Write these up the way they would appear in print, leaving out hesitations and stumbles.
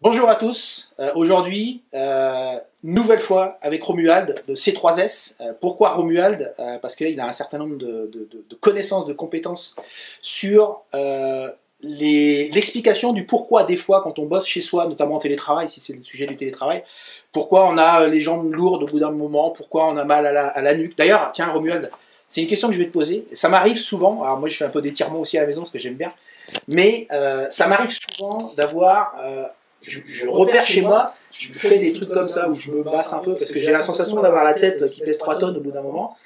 Bonjour à tous, aujourd'hui, nouvelle fois avec Romuald de C3S. Pourquoi Romuald? Parce qu'il a un certain nombre de connaissances, de compétences sur l'explication du pourquoi des fois quand on bosse chez soi, notamment en télétravail, si c'est le sujet du télétravail, pourquoi on a les jambes lourdes au bout d'un moment, pourquoi on a mal à la nuque. D'ailleurs, tiens Romuald, c'est une question que je vais te poser, ça m'arrive souvent, alors moi je fais un peu d'étirement aussi à la maison parce que j'aime bien, mais ça m'arrive souvent d'avoir... je repère chez moi, je fais des trucs comme ça où je me basse un peu parce que j'ai la sensation d'avoir la tête qui pèse 3 tonnes au bout d'un moment,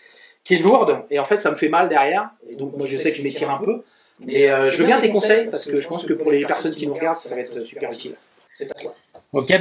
qui est lourde et en fait ça me fait mal derrière. Et donc moi je sais que je m'étire un peu. Mais je veux bien tes conseils parce que je pense que pour les personnes qui nous regardent ça va être super utile. C'est à toi. Ok,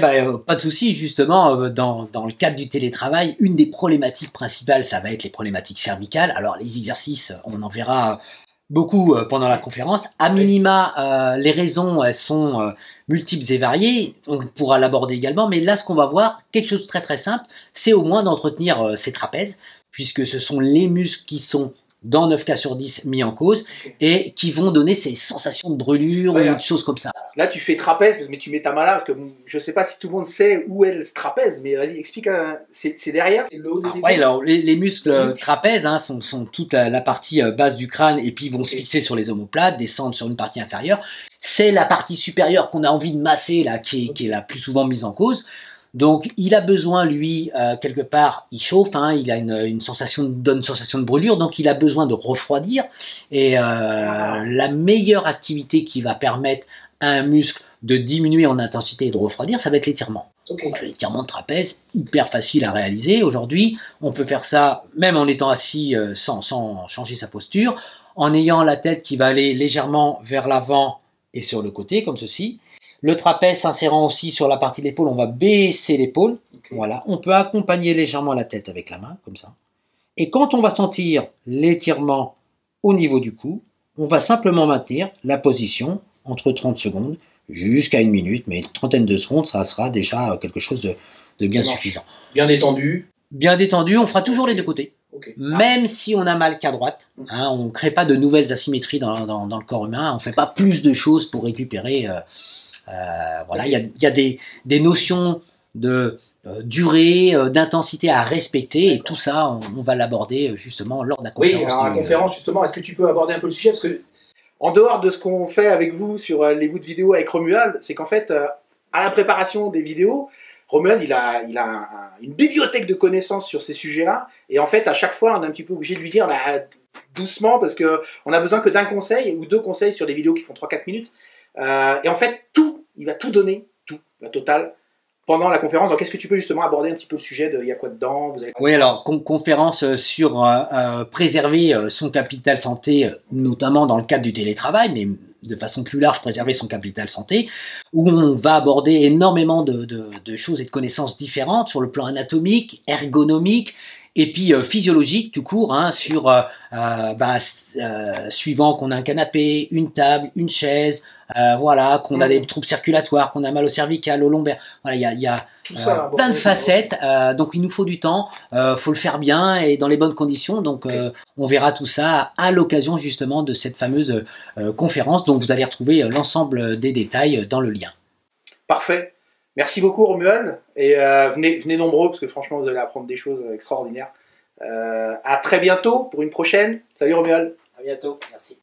pas de souci. Justement, dans le cadre du télétravail, une des problématiques principales, ça va être les problématiques cervicales. Alors, les exercices, on en verra beaucoup pendant la conférence. À minima, les raisons, elles sont multiples et variées. On pourra l'aborder également. Mais là, ce qu'on va voir, quelque chose de très très simple, c'est au moins d'entretenir ses trapèzes, puisque ce sont les muscles qui sont dans 9 cas sur 10 mis en cause et qui vont donner ces sensations de brûlure ou de choses comme ça. Là, tu fais trapèze, mais tu mets ta main là, parce que je ne sais pas si tout le monde sait où est le trapèze, mais vas-y, explique. C'est derrière, c'est le haut des épaules. Ouais, alors les muscles trapèzes sont toute la partie basse du crâne et puis vont se fixer sur les omoplates, descendre sur une partie inférieure. C'est la partie supérieure qu'on a envie de masser là, qui est la plus souvent mise en cause. Donc, il a besoin, lui, quelque part, il chauffe, hein, il a une sensation, donne une sensation de brûlure, donc il a besoin de refroidir. Et la meilleure activité qui va permettre à un muscle de diminuer en intensité et de refroidir, ça va être l'étirement. Okay. L'étirement de trapèze, hyper facile à réaliser. Aujourd'hui, on peut faire ça même en étant assis sans changer sa posture, en ayant la tête qui va aller légèrement vers l'avant et sur le côté, comme ceci. Le trapèze s'insérant aussi sur la partie de l'épaule, on va baisser l'épaule. Okay. Voilà. On peut accompagner légèrement la tête avec la main, comme ça. Et quand on va sentir l'étirement au niveau du cou, on va simplement maintenir la position entre 30 secondes jusqu'à 1 minute, mais une trentaine de secondes, ça sera déjà quelque chose de bien suffisant. Bien détendu. Bien détendu, on fera toujours les deux côtés. Okay. Même si on a mal qu'à droite, hein, on ne crée pas de nouvelles asymétries dans le corps humain, on ne fait pas plus de choses pour récupérer... voilà, il y a des notions de durée, d'intensité à respecter et tout ça, on va l'aborder justement lors de la conférence. Oui, alors la conférence justement, est-ce que tu peux aborder un peu le sujet? Parce que en dehors de ce qu'on fait avec vous sur les bouts de vidéos avec Romuald, c'est qu'en fait, à la préparation des vidéos, Romuald, il a une bibliothèque de connaissances sur ces sujets-là, et en fait, à chaque fois, on est un petit peu obligé de lui dire doucement, parce qu'on a besoin que d'un conseil ou deux conseils sur des vidéos qui font 3-4 minutes. Et en fait, il va tout donner, tout, la totale, pendant la conférence. Donc, est-ce que tu peux justement aborder un petit peu le sujet de il y a quoi dedans? Vous avez... Oui, alors, conférence sur préserver son capital santé, notamment dans le cadre du télétravail, mais de façon plus large, préserver son capital santé, où on va aborder énormément de choses et de connaissances différentes sur le plan anatomique, ergonomique, et puis physiologique tout court, hein, sur suivant qu'on a un canapé, une table, une chaise, voilà, qu'on a des troubles circulatoires, qu'on a mal au cervical, au lombaire. Voilà, il y a plein de facettes. Donc il nous faut du temps, faut le faire bien et dans les bonnes conditions. Donc on verra tout ça à l'occasion justement de cette fameuse conférence. Donc vous allez retrouver l'ensemble des détails dans le lien. Parfait. Merci beaucoup Romuald et venez nombreux parce que franchement vous allez apprendre des choses extraordinaires. À très bientôt pour une prochaine. Salut Romuald. À bientôt, merci.